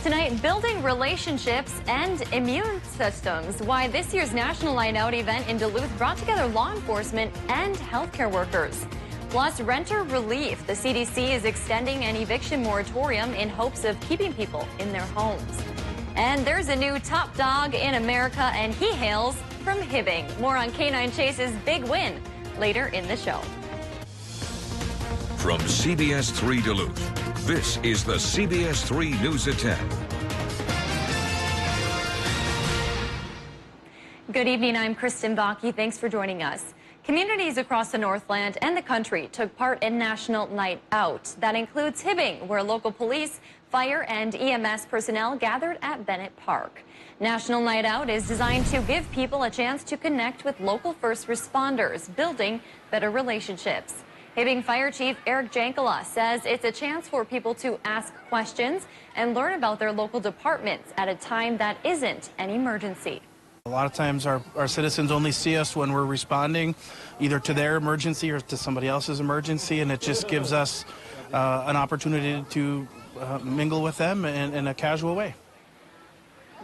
Tonight, building relationships and immune systems. Why this year's National Night Out event in Duluth brought together law enforcement and healthcare workers. Plus, renter relief. The CDC is extending an eviction moratorium in hopes of keeping people in their homes. And there's a new top dog in America, and he hails from Hibbing. More on Canine Chase's big win later in the show. From CBS3 Duluth, this is the CBS3 News at 10. Good evening, I'm Kristen Bakke. Thanks for joining us. Communities across the Northland and the country took part in National Night Out. That includes Hibbing, where local police, fire, and EMS personnel gathered at Bennett Park. National Night Out is designed to give people a chance to connect with local first responders, building better relationships. Hibbing Fire Chief Eric Jankala says it's a chance for people to ask questions and learn about their local departments at a time that isn't an emergency. A lot of times our citizens only see us when we're responding either to their emergency or to somebody else's emergency, and it just gives us an opportunity to mingle with them in a casual way.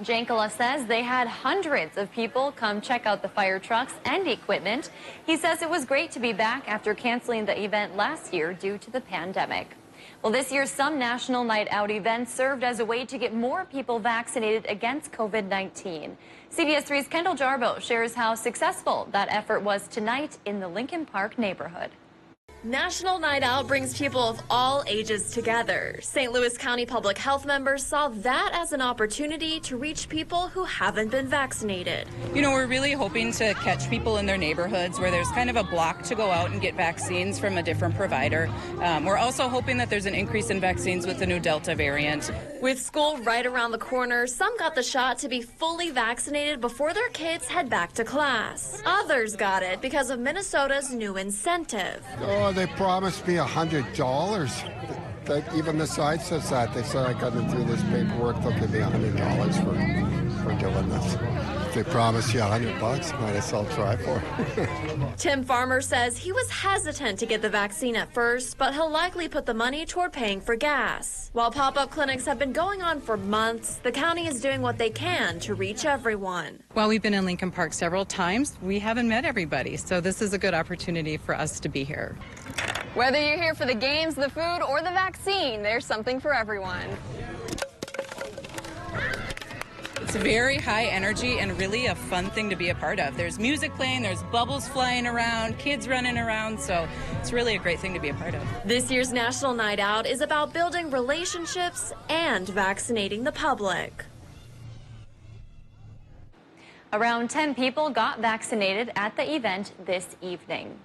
Jankala says they had hundreds of people come check out the fire trucks and equipment. He says it was great to be back after canceling the event last year due to the pandemic. Well, this year, some National Night Out events served as a way to get more people vaccinated against COVID-19. CBS3's Kendall Jarbo shares how successful that effort was tonight in the Lincoln Park neighborhood. National Night Out brings people of all ages together. St. Louis County Public Health members saw that as an opportunity to reach people who haven't been vaccinated. You know, we're really hoping to catch people in their neighborhoods where there's kind of a block to go out and get vaccines from a different provider. We're also hoping that there's an increase in vaccines with the new Delta variant. With school right around the corner, some got the shot to be fully vaccinated before their kids head back to class. Others got it because of Minnesota's new incentive. Oh, they promised me $100. Even the site says that. They said I got to do this paperwork. They'll give me $100 for doing this. If they promise you $100, might as well try for it. Tim Farmer says he was hesitant to get the vaccine at first, but he'll likely put the money toward paying for gas. While pop-up clinics have been going on for months, the county is doing what they can to reach everyone. While we've been in Lincoln Park several times, we haven't met everybody, so this is a good opportunity for us to be here. Whether you're here for the games, the food, or the vaccine, there's something for everyone. It's very high energy and really a fun thing to be a part of. There's music playing, there's bubbles flying around, kids running around, so it's really a great thing to be a part of. This year's National Night Out is about building relationships and vaccinating the public. Around 10 people got vaccinated at the event this evening.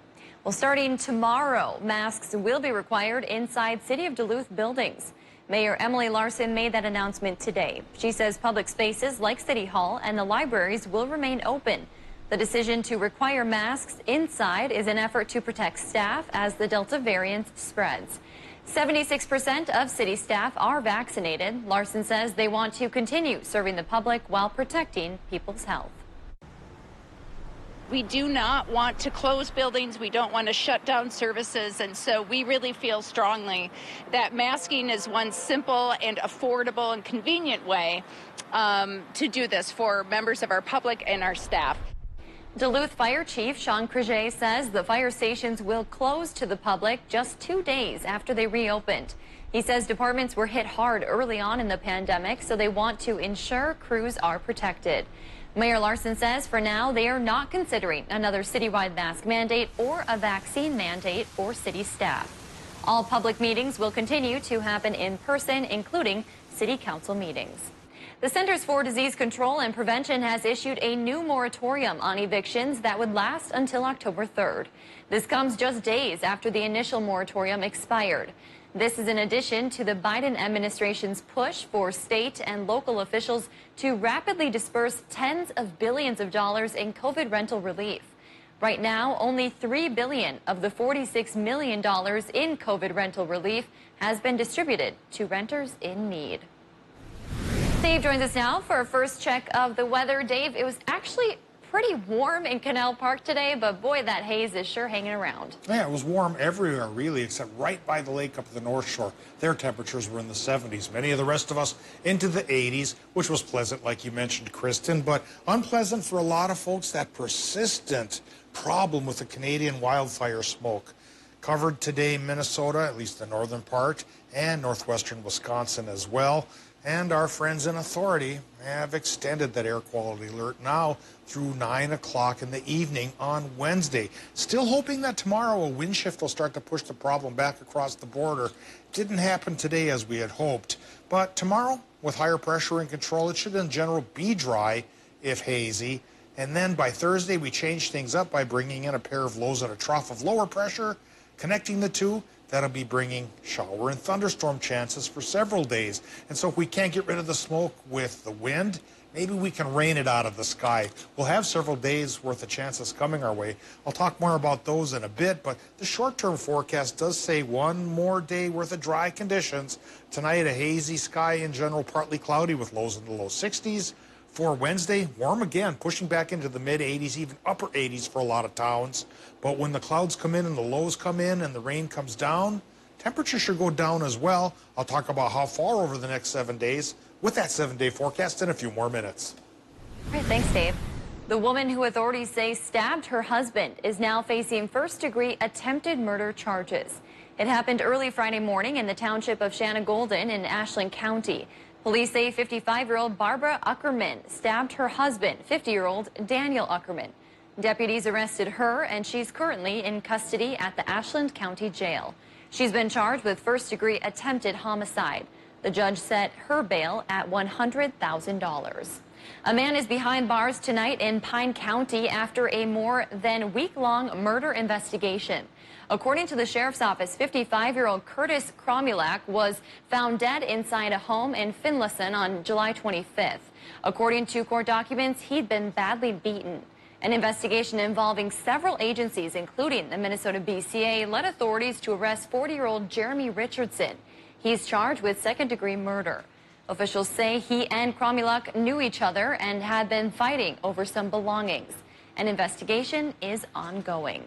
Well, starting tomorrow, masks will be required inside City of Duluth buildings. Mayor Emily Larson made that announcement today. She says public spaces like City Hall and the libraries will remain open. The decision to require masks inside is an effort to protect staff as the Delta variant spreads. 76% of city staff are vaccinated. Larson says they want to continue serving the public while protecting people's health. We do not want to close buildings. We don't want to shut down services. And so we really feel strongly that masking is one simple and affordable and convenient way to do this for members of our public and our staff. Duluth Fire Chief Sean Crige says the fire stations will close to the public just 2 days after they reopened. He says departments were hit hard early on in the pandemic, so they want to ensure crews are protected. Mayor Larson says for now they are not considering another citywide mask mandate or a vaccine mandate for city staff. All public meetings will continue to happen in person, including city council meetings. The Centers for Disease Control and Prevention has issued a new moratorium on evictions that would last until October 3rd. This comes just days after the initial moratorium expired. This is in addition to the Biden administration's push for state and local officials to rapidly disperse tens of billions of dollars in COVID rental relief. Right now, only $3 billion of the $46 million in COVID rental relief has been distributed to renters in need. Dave joins us now for our first check of the weather. Dave, it was actually pretty warm in Canal Park today, but boy, that haze is sure hanging around. Yeah, it was warm everywhere, really, except right by the lake up at the North Shore. Their temperatures were in the 70s. Many of the rest of us into the 80s, which was pleasant, like you mentioned, Kristen, but unpleasant for a lot of folks, that persistent problem with the Canadian wildfire smoke. Covered today Minnesota, at least the northern part, and northwestern Wisconsin as well. And our friends in authority have extended that air quality alert now through 9 o'clock in the evening on Wednesday. Still hoping that tomorrow a wind shift will start to push the problem back across the border. Didn't happen today as we had hoped. But tomorrow, with higher pressure in control, it should in general be dry, if hazy. And then by Thursday, we change things up by bringing in a pair of lows and a trough of lower pressure. Connecting the two, that'll be bringing shower and thunderstorm chances for several days. And so if we can't get rid of the smoke with the wind, maybe we can rain it out of the sky. We'll have several days worth of chances coming our way. I'll talk more about those in a bit, but the short-term forecast does say one more day worth of dry conditions. Tonight, a hazy sky in general, partly cloudy with lows in the low 60s. For Wednesday, warm again, pushing back into the mid-80s, even upper 80s for a lot of towns. But when the clouds come in and the lows come in and the rain comes down, temperatures should go down as well. I'll talk about how far over the next 7 days with that 7-day forecast in a few more minutes. All right, thanks, Dave. The woman who authorities say stabbed her husband is now facing first-degree attempted murder charges. It happened early Friday morning in the township of Shanagolden in Ashland County. Police say 55-year-old Barbara Uckerman stabbed her husband, 50-year-old Daniel Uckerman. Deputies arrested her, and she's currently in custody at the Ashland County Jail. She's been charged with first-degree attempted homicide. The judge set her bail at $100,000. A man is behind bars tonight in Pine County after a more than week-long murder investigation. According to the sheriff's office, 55-year-old Curtis Cromulak was found dead inside a home in Finlayson on July 25th. According to court documents, he'd been badly beaten. An investigation involving several agencies, including the Minnesota BCA, led authorities to arrest 40-year-old Jeremy Richardson. He's charged with second-degree murder. Officials say he and Cromulak knew each other and had been fighting over some belongings. An investigation is ongoing.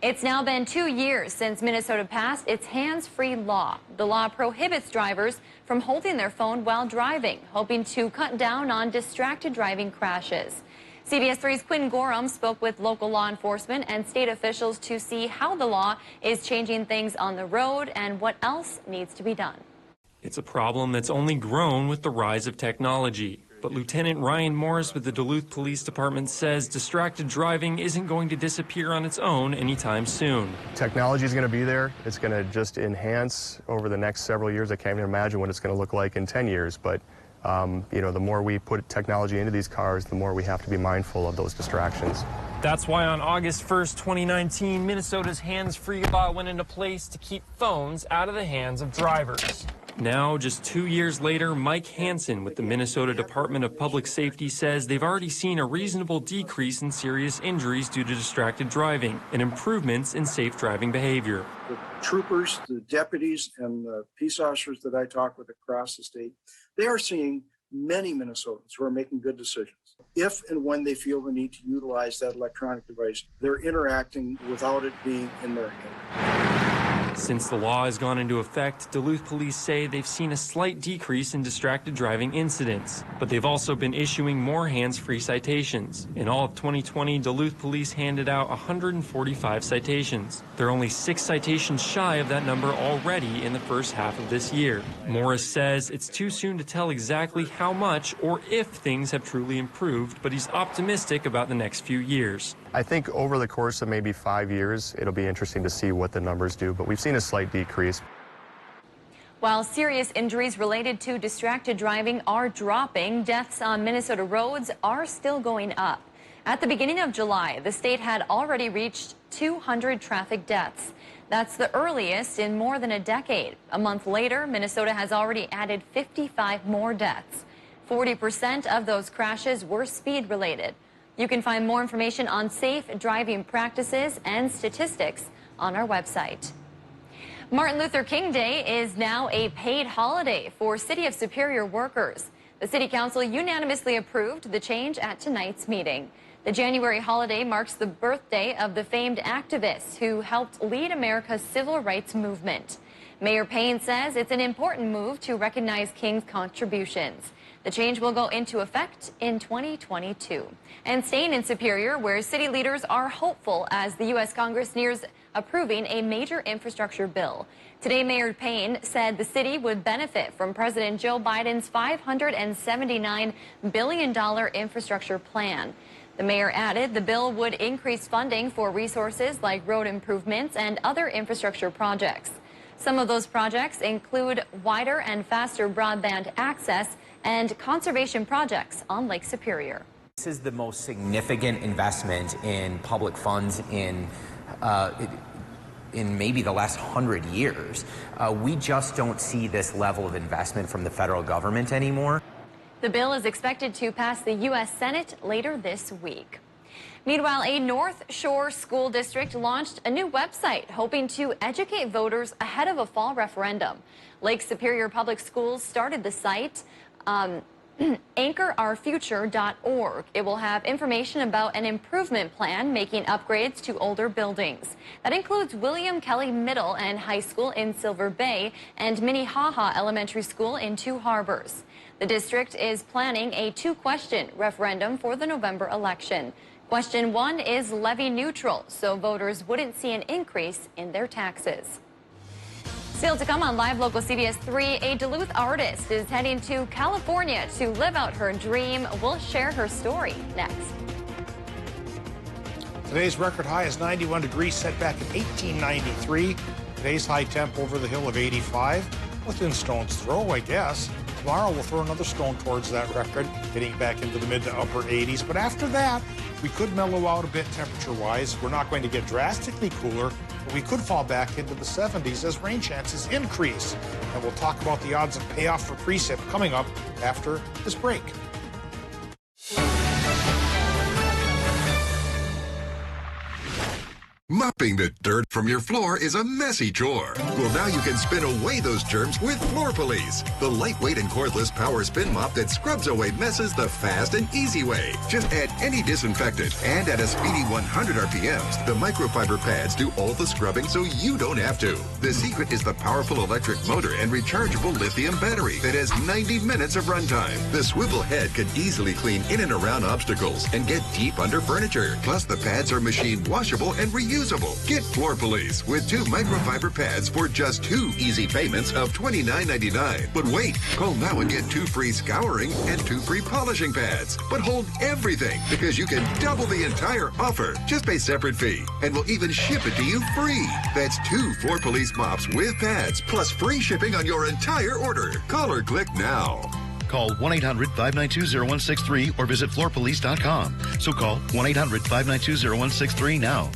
It's now been 2 years since Minnesota passed its hands-free law. The law prohibits drivers from holding their phone while driving, hoping to cut down on distracted driving crashes. CBS3's Quinn Gorham spoke with local law enforcement and state officials to see how the law is changing things on the road and what else needs to be done. It's a problem that's only grown with the rise of technology. But Lieutenant Ryan Morris with the Duluth Police Department says distracted driving isn't going to disappear on its own anytime soon. Technology is going to be there. It's going to just enhance over the next several years. I can't even imagine what it's going to look like in 10 years. But, you know, the more we put technology into these cars, the more we have to be mindful of those distractions. That's why on August 1st, 2019, Minnesota's hands-free law went into place to keep phones out of the hands of drivers. Now, just 2 years later, Mike Hansen with the Minnesota Department of Public Safety says they've already seen a reasonable decrease in serious injuries due to distracted driving and improvements in safe driving behavior. The troopers, the deputies, and the peace officers that I talk with across the state, they are seeing many Minnesotans who are making good decisions. If and when they feel the need to utilize that electronic device, they're interacting without it being in their head. Since the law has gone into effect, Duluth police say they've seen a slight decrease in distracted driving incidents, but they've also been issuing more hands-free citations. In all of 2020, Duluth police handed out 145 citations. They're only 6 citations shy of that number already in the first half of this year. Morris says it's too soon to tell exactly how much or if things have truly improved, but he's optimistic about the next few years. I think over the course of maybe 5 years, it'll be interesting to see what the numbers do, but we've seen a slight decrease. While serious injuries related to distracted driving are dropping, deaths on Minnesota roads are still going up. At the beginning of July, the state had already reached 200 traffic deaths. That's the earliest in more than a decade. A month later, Minnesota has already added 55 more deaths. 40% of those crashes were speed-related. You can find more information on safe driving practices and statistics on our website. Martin Luther King Day is now a paid holiday for City of Superior workers. The City Council unanimously approved the change at tonight's meeting. The January holiday marks the birthday of the famed activist who helped lead America's civil rights movement. Mayor Payne says it's an important move to recognize King's contributions. The change will go into effect in 2022. And staying in Superior, where city leaders are hopeful as the U.S. Congress nears approving a major infrastructure bill. Today, Mayor Payne said the city would benefit from President Joe Biden's $579 billion infrastructure plan. The mayor added the bill would increase funding for resources like road improvements and other infrastructure projects. Some of those projects include wider and faster broadband access and conservation projects on Lake Superior. This is the most significant investment in public funds in maybe the last 100 years. We just don't see this level of investment from the federal government anymore. The bill is expected to pass the U.S. Senate later this week. Meanwhile, a North Shore school district launched a new website hoping to educate voters ahead of a fall referendum. Lake Superior Public Schools started the site, anchorourfuture.org. It will have information about an improvement plan making upgrades to older buildings. That includes William Kelly Middle and High School in Silver Bay and Minnehaha Elementary School in Two Harbors. The district is planning a two-question referendum for the November election. Question 1 is levy neutral, so voters wouldn't see an increase in their taxes. Still to come on Live Local CBS 3, a Duluth artist is heading to California to live out her dream. We'll share her story next. Today's record high is 91 degrees, set back in 1893. Today's high temp over the hill of 85, within stone's throw, I guess. Tomorrow we'll throw another stone towards that record, getting back into the mid to upper 80s. But after that, we could mellow out a bit temperature-wise. We're not going to get drastically cooler, but we could fall back into the 70s as rain chances increase. And we'll talk about the odds of payoff for precip coming up after this break. Mopping the dirt from your floor is a messy chore. Well, now you can spin away those germs with Floor Police, the lightweight and cordless power spin mop that scrubs away messes the fast and easy way. Just add any disinfectant, and at a speedy 100 RPMs, the microfiber pads do all the scrubbing so you don't have to. The secret is the powerful electric motor and rechargeable lithium battery that has 90 minutes of runtime. The swivel head can easily clean in and around obstacles and get deep under furniture. Plus, the pads are machine washable and reusable. Get Floor Police with 2 microfiber pads for just 2 easy payments of $29.99. But wait, call now and get 2 free scouring and 2 free polishing pads. But hold everything, because you can double the entire offer. Just pay separate fee, and we'll even ship it to you free. That's 2 Floor Police mops with pads, plus free shipping on your entire order. Call or click now. Call 1-800-592-0163 or visit floorpolice.com. So call 1-800-592-0163 now.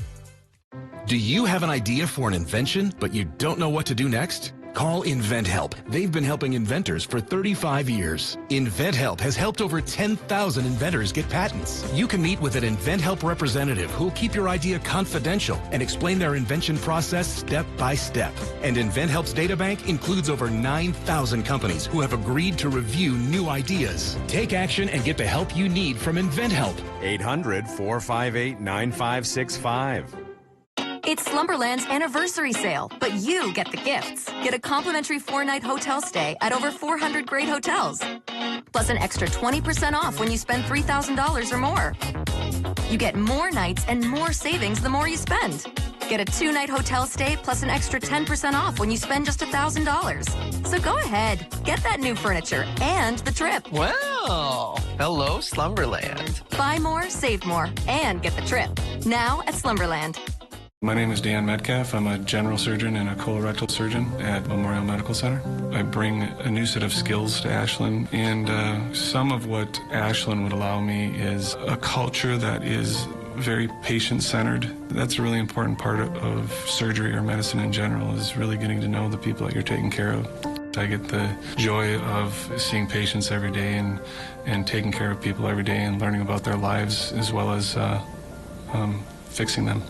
Do you have an idea for an invention, but you don't know what to do next? Call InventHelp. They've been helping inventors for 35 years. InventHelp has helped over 10,000 inventors get patents. You can meet with an InventHelp representative who'll keep your idea confidential and explain their invention process step by step. And InventHelp's databank includes over 9,000 companies who have agreed to review new ideas. Take action and get the help you need from InventHelp. 800-458-9565. It's Slumberland's anniversary sale, but you get the gifts. Get a complimentary 4-night hotel stay at over 400 great hotels. Plus an extra 20% off when you spend $3,000 or more. You get more nights and more savings the more you spend. Get a 2-night hotel stay plus an extra 10% off when you spend just $1,000. So go ahead, get that new furniture and the trip. Well, hello, Slumberland. Buy more, save more, and get the trip. Now at Slumberland. My name is Dan Metcalf. I'm a general surgeon and a colorectal surgeon at Memorial Medical Center. I bring a new set of skills to Ashland, and some of what Ashland would allow me is a culture that is very patient-centered. That's a really important part of surgery or medicine in general, is really getting to know the people that you're taking care of. I get the joy of seeing patients every day and taking care of people every day and learning about their lives as well as fixing them.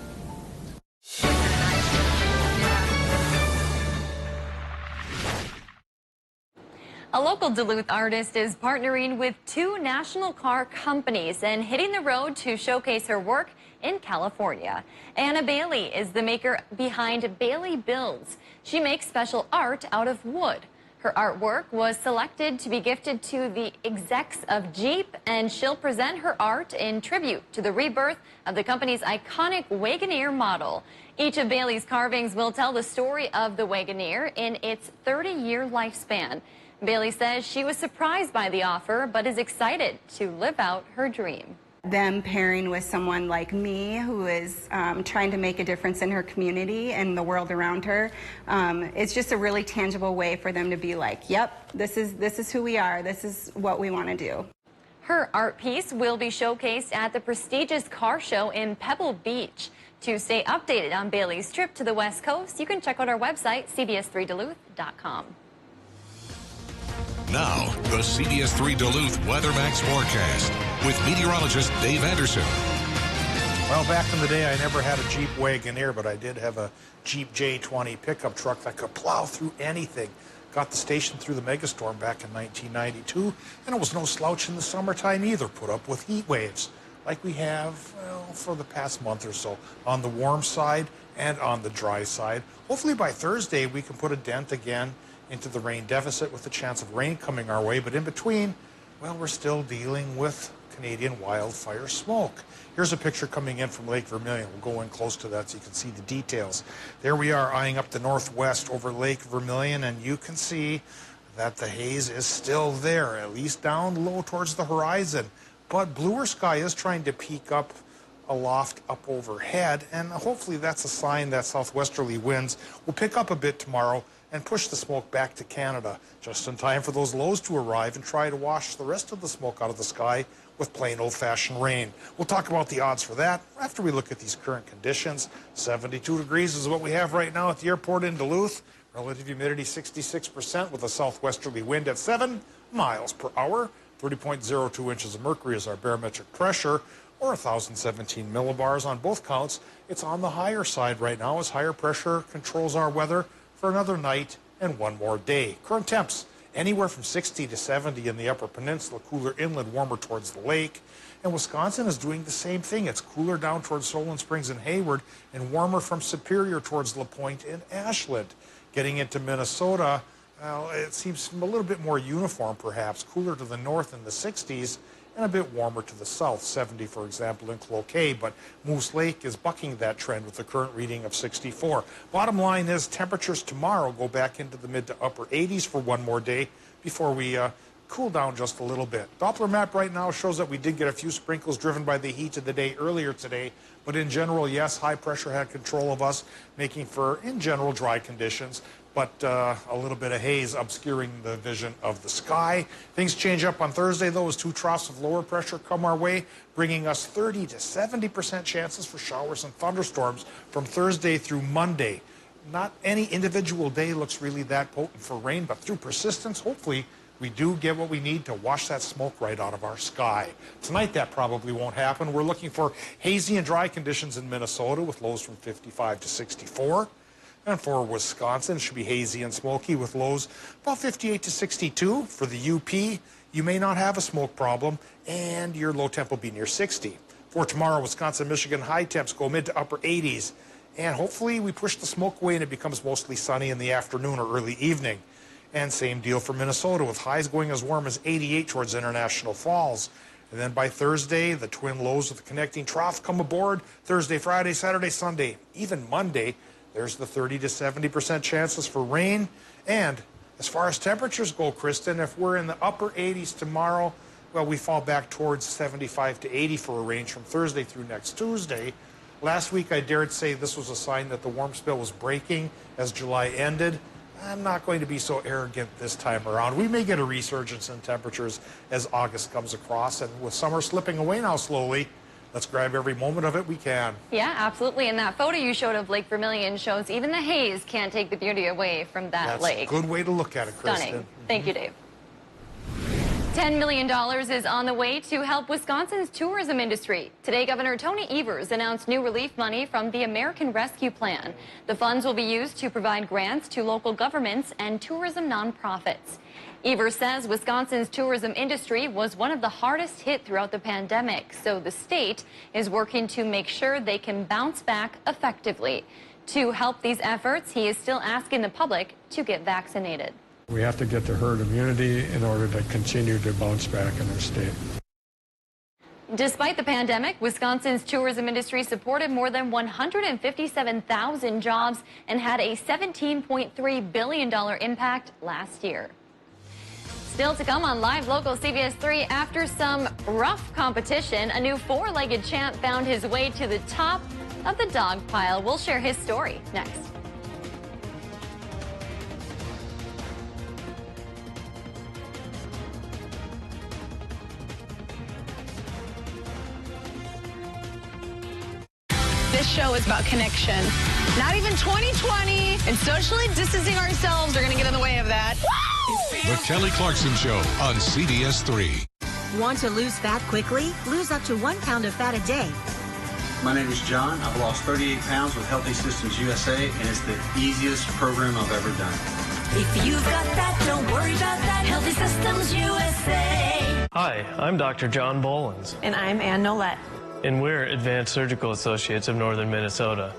A local local Duluth artist is partnering with 2 national car companies and hitting the road to showcase her work in California. Anna Bailey is the maker behind Bailey Builds. She makes special art out of wood. Her artwork was selected to be gifted to the execs of Jeep, and she'll present her art in tribute to the rebirth of the company's iconic Wagoneer model. Each of Bailey's carvings will tell the story of the Wagoneer in its 30-year lifespan. Bailey says she was surprised by the offer, but is excited to live out her dream. Them pairing with someone like me who is trying to make a difference in her community and the world around her, it's just a really tangible way for them to be like, yep, this is who we are, this is what we want to do. Her art piece will be showcased at the prestigious car show in Pebble Beach. To stay updated on Bailey's trip to the West Coast, you can check out our website, CBS3Duluth.com. Now, the CBS3 Duluth WeatherMax forecast with meteorologist Dave Anderson. Well, back in the day, I never had a Jeep Wagoneer, but I did have a Jeep J20 pickup truck that could plow through anything. Got the station through the megastorm back in 1992, and it was no slouch in the summertime either. Put up with heat waves like we have, well, for the past month or so, on the warm side and on the dry side. Hopefully by Thursday, we can put a dent again into the rain deficit with the chance of rain coming our way. But in between, well, we're still dealing with Canadian wildfire smoke. Here's a picture coming in from Lake Vermilion. We'll go in close to that so you can see the details. There we are eyeing up the northwest over Lake Vermilion, and you can see that the haze is still there, at least down low towards the horizon. But bluer sky is trying to peak up aloft up overhead, and hopefully that's a sign that southwesterly winds will pick up a bit tomorrow and push the smoke back to Canada, just in time for those lows to arrive and try to wash the rest of the smoke out of the sky with plain old-fashioned rain. We'll talk about the odds for that after we look at these current conditions. 72 degrees is what we have right now at the airport in Duluth. Relative humidity 66% with a southwesterly wind at 7 miles per hour. 30.02 inches of mercury is our barometric pressure, or 1,017 millibars on both counts. It's on the higher side right now as higher pressure controls our weather for another night and one more day. Current temps anywhere from 60 to 70 in the Upper Peninsula, cooler inland, warmer towards the lake. And Wisconsin is doing the same thing. It's cooler down towards Solon Springs and Hayward and warmer from Superior towards LaPointe and Ashland. Getting into Minnesota, well, it seems a little bit more uniform perhaps, cooler to the north in the 60s and a bit warmer to the south, 70 for example in Cloquet, but Moose Lake is bucking that trend with the current reading of 64. Bottom line is temperatures tomorrow go back into the mid to upper 80s for one more day before we cool down just a little bit. Doppler map right now shows that we did get a few sprinkles driven by the heat of the day earlier today, but in general, yes, high pressure had control of us, making for, in general, dry conditions. But a little bit of haze obscuring the vision of the sky. Things change up on Thursday, though, as 2 troughs of lower pressure come our way, bringing us 30 to 70% chances for showers and thunderstorms from Thursday through Monday. Not any individual day looks really that potent for rain, but through persistence, hopefully, we do get what we need to wash that smoke right out of our sky. Tonight, that probably won't happen. We're looking for hazy and dry conditions in Minnesota with lows from 55 to 64. And for Wisconsin, it should be hazy and smoky with lows about 58 to 62. For the UP, you may not have a smoke problem, and your low temp will be near 60. For tomorrow, Wisconsin, Michigan, high temps go mid to upper 80s. And hopefully we push the smoke away and it becomes mostly sunny in the afternoon or early evening. And same deal for Minnesota, with highs going as warm as 88 towards International Falls. And then by Thursday, the twin lows of the connecting trough come aboard. Thursday, Friday, Saturday, Sunday, even Monday, there's the 30 to 70% chances for rain. And as far as temperatures go, Kristen, if we're in the upper 80s tomorrow, well, we fall back towards 75 to 80 for a range from Thursday through next Tuesday. Last week, I dared say this was a sign that the warm spell was breaking as July ended. I'm not going to be so arrogant this time around. We may get a resurgence in temperatures as August comes across, and with summer slipping away now slowly, let's grab every moment of it we can. Yeah, absolutely. And that photo you showed of Lake Vermilion shows even the haze can't take the beauty away from that lake. That's a good way to look at it, Kristen. Stunning. Thank you, Dave. $10 million is on the way to help Wisconsin's tourism industry. Today, Governor Tony Evers announced new relief money from the American Rescue Plan. The funds will be used to provide grants to local governments and tourism nonprofits. Evers says Wisconsin's tourism industry was one of the hardest hit throughout the pandemic, so the state is working to make sure they can bounce back effectively. To help these efforts, he is still asking the public to get vaccinated. We have to get to herd immunity in order to continue to bounce back in our state. Despite the pandemic, Wisconsin's tourism industry supported more than 157,000 jobs and had a $17.3 billion impact last year. Still to come on Live Local CBS3, after some rough competition, a new four-legged champ found his way to the top of the dog pile. We'll share his story next. This show is about connection. Not even 2020 and socially distancing ourselves are going to get in the way of that. The Kelly Clarkson Show on CBS3. Want to lose fat quickly? Lose up to 1 pound of fat a day. My name is John. I've lost 38 pounds with Healthy Systems USA, and it's the easiest program I've ever done. If you've got that, don't worry about that. Healthy Systems USA. Hi, I'm Dr. John Bolins. And I'm Ann Nolette. And we're Advanced Surgical Associates of Northern Minnesota.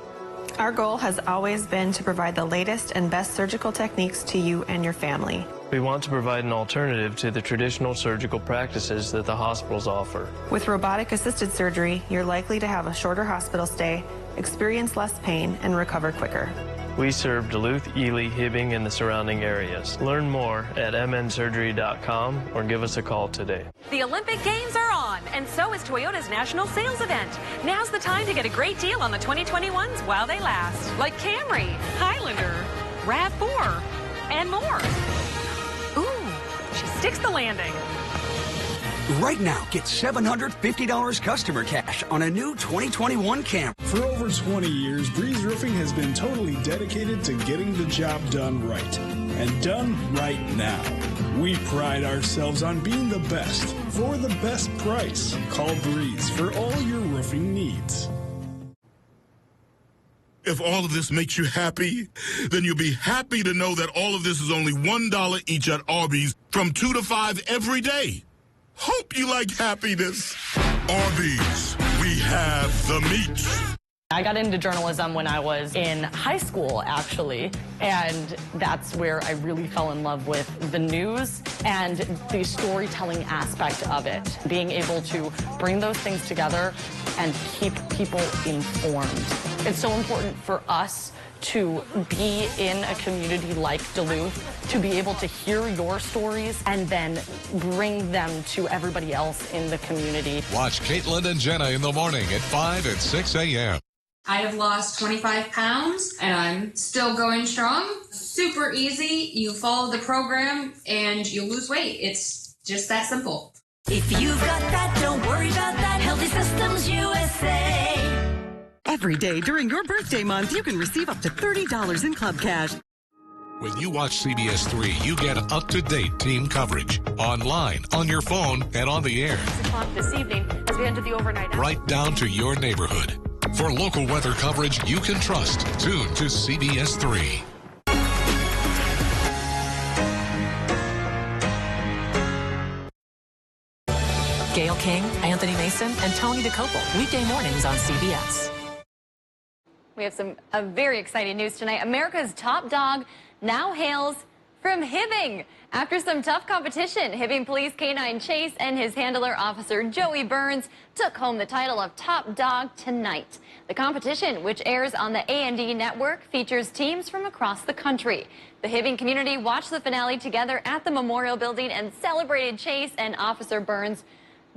Our goal has always been to provide the latest and best surgical techniques to you and your family. We want to provide an alternative to the traditional surgical practices that the hospitals offer. With robotic-assisted surgery, you're likely to have a shorter hospital stay, experience less pain, and recover quicker. We serve Duluth, Ely, Hibbing, and the surrounding areas. Learn more at mnsurgery.com or give us a call today. The Olympic Games are on, and so is Toyota's national sales event. Now's the time to get a great deal on the 2021s while they last, like Camry, Highlander, RAV4, and more. Ooh, she sticks the landing. Right now, get $750 customer cash on a new 2021 Camry. For over 20 years, Breeze Roofing has been totally dedicated to getting the job done right. And done right now. We pride ourselves on being the best for the best price. Call Breeze for all your roofing needs. If all of this makes you happy, then you'll be happy to know that all of this is only $1 each at Arby's from 2 to 5 every day. Hope you like happiness. Arby's, we have the meat. I got into journalism when I was in high school, actually, and that's where I really fell in love with the news and the storytelling aspect of it, being able to bring those things together and keep people informed. It's so important for us to be in a community like Duluth, to be able to hear your stories and then bring them to everybody else in the community. Watch Caitlin and Jenna in the morning at 5 and 6 a.m. I have lost 25 pounds and I'm still going strong. Super easy. You follow the program and you lose weight. It's just that simple. If you've got that, don't worry about that. Healthy Systems USA. Every day during your birthday month, you can receive up to $30 in club cash. When you watch CBS3, you get up-to-date team coverage online, on your phone, and on the air. 6 o'clock this evening as we enter the overnight hours. Right down to your neighborhood. For local weather coverage you can trust, tune to CBS3. Gail King, Anthony Mason, and Tony DeCopel, weekday mornings on CBS. We have some very exciting news tonight. America's top dog now hails from Hibbing. After some tough competition, Hibbing Police Canine Chase and his handler, Officer Joey Burns, took home the title of Top Dog tonight. The competition, which airs on the A&D network, features teams from across the country. The Hibbing community watched the finale together at the Memorial Building and celebrated Chase and Officer Burns'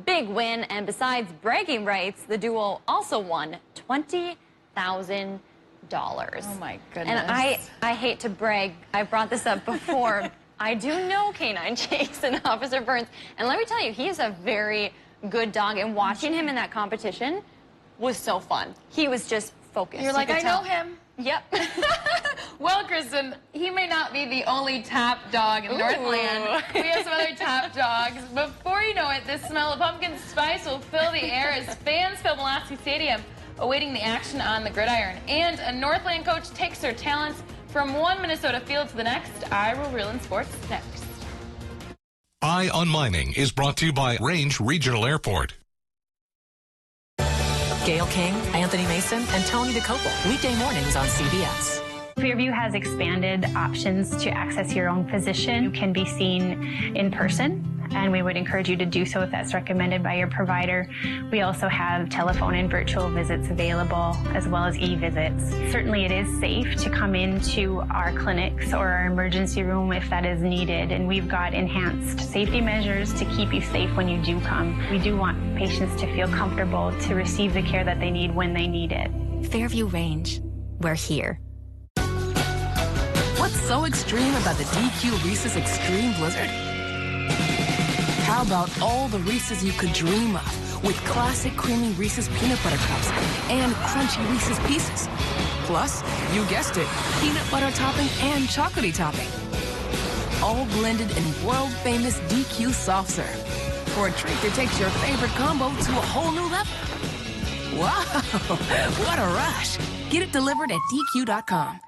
big win. And besides bragging rights, the duo also won $20,000. Oh my goodness. And I hate to brag, I brought this up before. I do know Canine Chase and Officer Burns, and let me tell you, he is a very good dog, and watching him in that competition was so fun. He was just focused. You're like, I know him. Yep. Well, Kristen, he may not be the only top dog in Northland. We have some other top dogs. Before you know it, the smell of pumpkin spice will fill the air as fans fill Pulaski Stadium, awaiting the action on the gridiron. And a Northland coach takes her talents from one Minnesota field to the next. I will reel in sports next. Eye on Mining is brought to you by Range Regional Airport. Gail King, Anthony Mason, and Tony DeCopel. Weekday mornings on CBS. Fairview has expanded options to access your own physician. You can be seen in person, and we would encourage you to do so if that's recommended by your provider. We also have telephone and virtual visits available, as well as e-visits. Certainly it is safe to come into our clinics or our emergency room if that is needed, and we've got enhanced safety measures to keep you safe when you do come. We do want patients to feel comfortable to receive the care that they need when they need it. Fairview Range. We're here. What's so extreme about the DQ Reese's Extreme Blizzard? How about all the Reese's you could dream of with classic creamy Reese's peanut butter cups and crunchy Reese's Pieces? Plus, you guessed it, peanut butter topping and chocolatey topping. All blended in world-famous DQ soft serve for a treat that takes your favorite combo to a whole new level. Wow, what a rush. Get it delivered at DQ.com.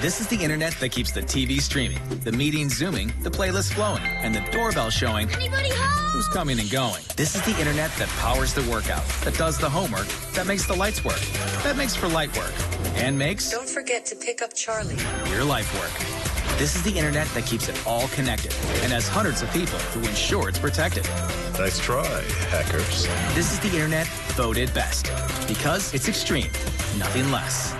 This is the internet that keeps the TV streaming, the meetings zooming, the playlist flowing, and the doorbell showing Anybody home? who's coming and going. This is the internet that powers the workout, that does the homework, that makes the lights work, that makes for light work, and makes... Don't forget to pick up Charlie. ...your life work. This is the internet that keeps it all connected and has hundreds of people who ensure it's protected. Nice try, hackers. This is the internet voted best because it's extreme, nothing less.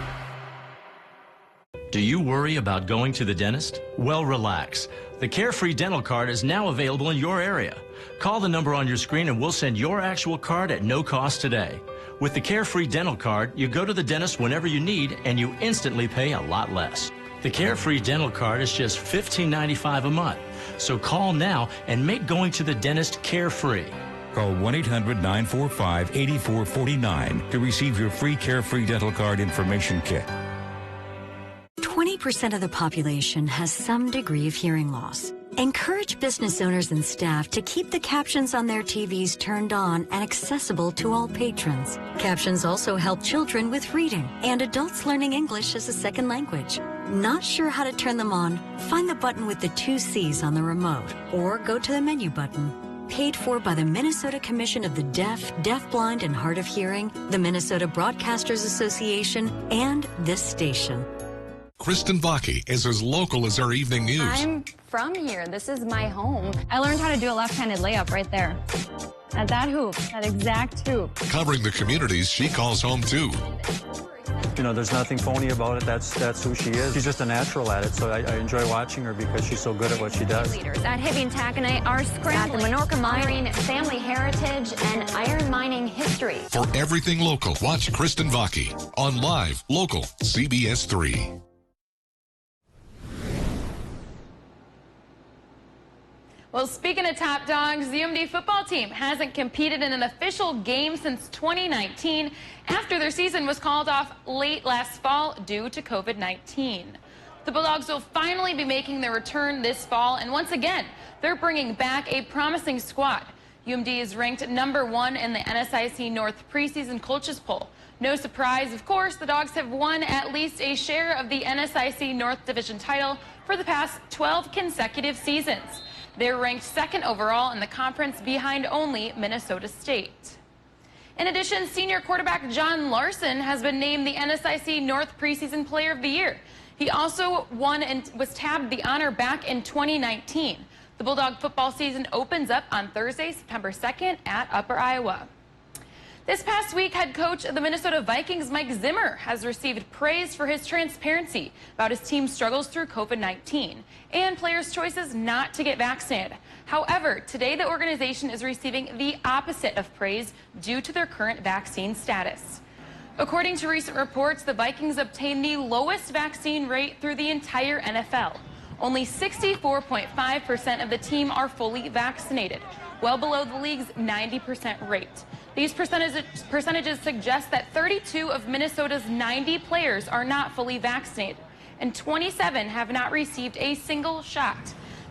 Do you worry about going to the dentist? Well, relax. The Carefree Dental Card is now available in your area. Call the number on your screen and we'll send your actual card at no cost today. With the Carefree Dental Card, you go to the dentist whenever you need and you instantly pay a lot less. The Carefree Dental Card is just $15.95 a month. So call now and make going to the dentist carefree. Call 1-800-945-8449 to receive your free Carefree Dental Card information kit. 20% of the population has some degree of hearing loss. Encourage business owners and staff to keep the captions on their TVs turned on and accessible to all patrons. Captions also help children with reading and adults learning English as a second language. Not sure how to turn them on? Find the button with the 2 C's on the remote or go to the menu button. Paid for by the Minnesota Commission of the Deaf, Deafblind, and Hard of Hearing, the Minnesota Broadcasters Association, and this station. Kristen Bakke is as local as our evening news. I'm from here. This is my home. I learned how to do a left-handed layup right there. At that hoop, that exact hoop. Covering the communities she calls home too. You know, there's nothing phony about it. That's who she is. She's just a natural at it, so I enjoy watching her because she's so good at what she does. Leaders at Hibbing Taconite are scrambling at the Menorca Mining family heritage and iron mining history. For everything local, watch Kristen Bakke on Live, Local, CBS3. Well, speaking of top dogs, the UMD football team hasn't competed in an official game since 2019 after their season was called off late last fall due to COVID-19. The Bulldogs will finally be making their return this fall, and once again, they're bringing back a promising squad. UMD is ranked #1 in the NSIC North preseason coaches poll. No surprise, of course, the Dogs have won at least a share of the NSIC North Division title for the past 12 consecutive seasons. They're ranked 2nd overall in the conference behind only Minnesota State. In addition, senior quarterback John Larson has been named the NSIC North Preseason Player of the Year. He also won and was tabbed the honor back in 2019. The Bulldog football season opens up on Thursday, September 2nd at Upper Iowa. This past week, head coach of the Minnesota Vikings, Mike Zimmer, has received praise for his transparency about his team's struggles through COVID-19 and players' choices not to get vaccinated. However, today the organization is receiving the opposite of praise due to their current vaccine status. According to recent reports, the Vikings obtained the lowest vaccine rate through the entire NFL. Only 64.5% of the team are fully vaccinated, well below the league's 90% rate. These percentages suggest that 32 of Minnesota's 90 players are not fully vaccinated, and 27 have not received a single shot.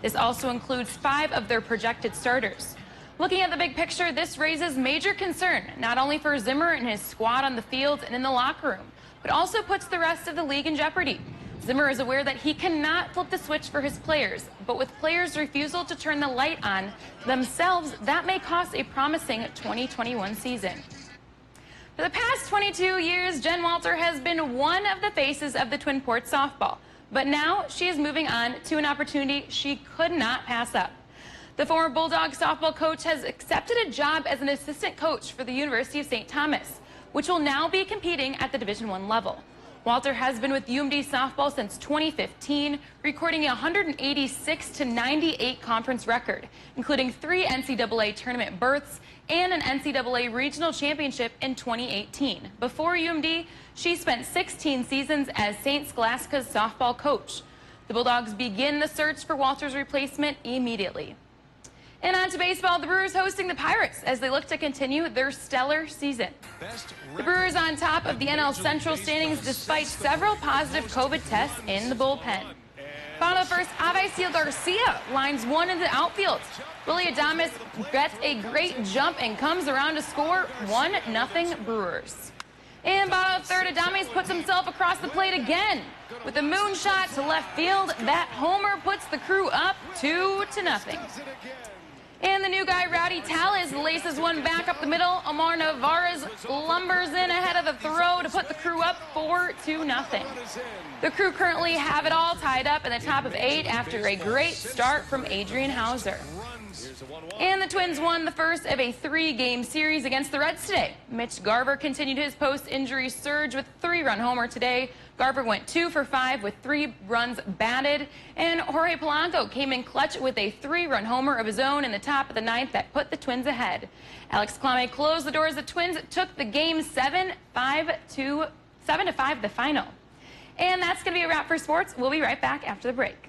This also includes 5 of their projected starters. Looking at the big picture, this raises major concern, not only for Zimmer and his squad on the field and in the locker room, but also puts the rest of the league in jeopardy. Zimmer is aware that he cannot flip the switch for his players, but with players' refusal to turn the light on themselves, that may cost a promising 2021 season. For the past 22 years, Jen Walter has been one of the faces of the Twin Ports softball, but now she is moving on to an opportunity she could not pass up. The former Bulldog softball coach has accepted a job as an assistant coach for the University of St. Thomas, which will now be competing at the Division I level. Walter has been with UMD softball since 2015, recording a 186-98 conference record, including 3 NCAA tournament berths and an NCAA regional championship in 2018. Before UMD, she spent 16 seasons as St. Scholastica's softball coach. The Bulldogs begin the search for Walter's replacement immediately. And on to baseball, the Brewers hosting the Pirates as they look to continue their stellar season. The Brewers on top of the NL Central standings despite several positive COVID tests in the bullpen. Bottom of the first, Avisail Garcia lines one into the outfield. Willie Adames gets a great jump and comes around to score 1-0 Brewers. In bottom of third, Adames puts himself across the plate again. With a moonshot to left field, that homer puts the Crew up 2-0. And the new guy, Rowdy Tellez, laces one back up the middle. Omar Narvaez lumbers in ahead of the throw to put the Crew up 4-0. The Crew currently have it all tied up in the top of 8 after a great start from Adrian Hauser. And the Twins won the first of a 3-game series against the Reds today. Mitch Garver continued his post-injury surge with a 3-run homer today. Garver went 2 for 5 with 3 runs batted. And Jorge Polanco came in clutch with a 3-run homer of his own in the top of the 9th that put the Twins ahead. Alex Clame closed the doors. The Twins took the game 7-5 the final. And that's going to be a wrap for sports. We'll be right back after the break.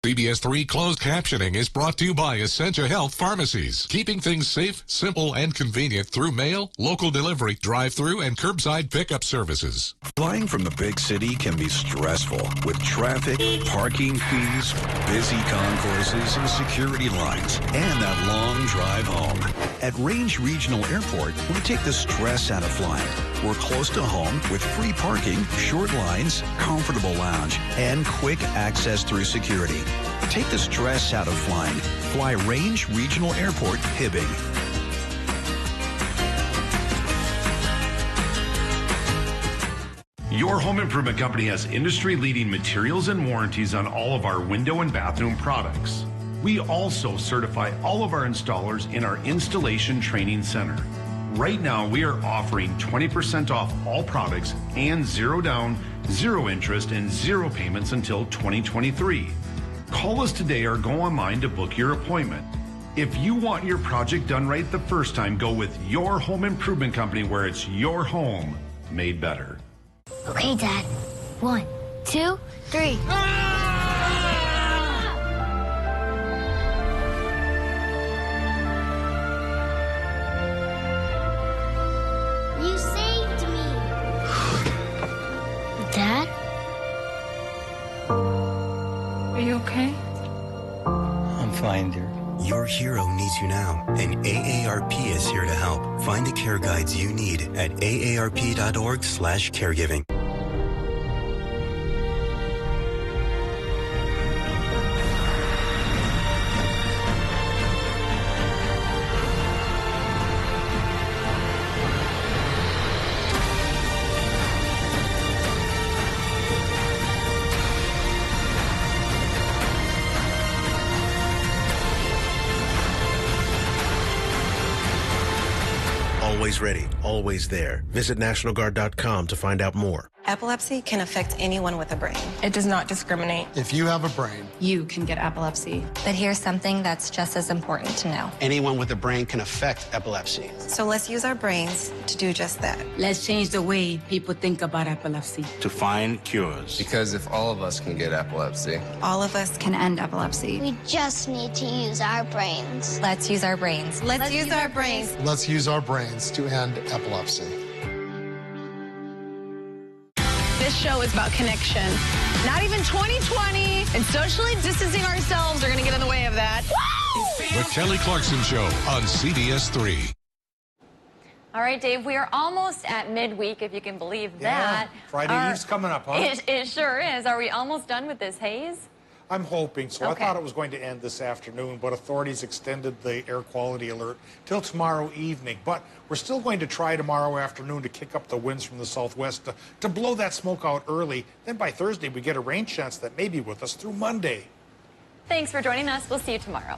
CBS3 closed captioning is brought to you by Essentia Health Pharmacies, keeping things safe, simple, and convenient through mail, local delivery, drive-through, and curbside pickup services. Flying from the big city can be stressful with traffic, parking fees, busy concourses, and security lines, and that long drive home. At Range Regional Airport, we take the stress out of flying. We're close to home with free parking, short lines, comfortable lounge, and quick access through security. Take the stress out of flying. Fly Range Regional Airport, Hibbing. Your home improvement company has industry-leading materials and warranties on all of our window and bathroom products. We also certify all of our installers in our Installation Training Center. Right now, we are offering 20% off all products and 0 down, 0 interest, and 0 payments until 2023. Call us today or go online to book your appointment. If you want your project done right the first time, go with your home improvement company where it's your home made better. Okay, Dad. 1, 2, 3. You saved me. Dad? Are you okay? I'm fine, dear. Your hero needs you now, and AARP is here to help. Find the care guides you need at aarp.org/caregiving. Always ready, always there. Visit NationalGuard.com to find out more. Epilepsy can affect anyone with a brain. It does not discriminate. If you have a brain, You can get epilepsy. But here's something that's just as important to know. anyone with a brain can affect epilepsy. So let's use our brains to do just that. Let's change the way people think about epilepsy. To find cures. Because if all of us can get epilepsy, All of us can end epilepsy. We just need to use our brains. Let's use our brains. Let's use our brains. Let's use our brains to end epilepsy. This show is about connection. Not even 2020 and socially distancing ourselves are going to get in the way of that. The Kelly Clarkson Show on CBS3. All right, Dave, we are almost at midweek, if you can believe that. Friday Eve's coming up, huh? It sure is. Are we almost done with this haze? I'm hoping so. Okay. I thought it was going to end this afternoon, but authorities extended the air quality alert till tomorrow evening. But we're still going to try tomorrow afternoon to kick up the winds from the southwest to blow that smoke out early. Then by Thursday, we get a rain chance that may be with us through Monday. Thanks for joining us. We'll see you tomorrow.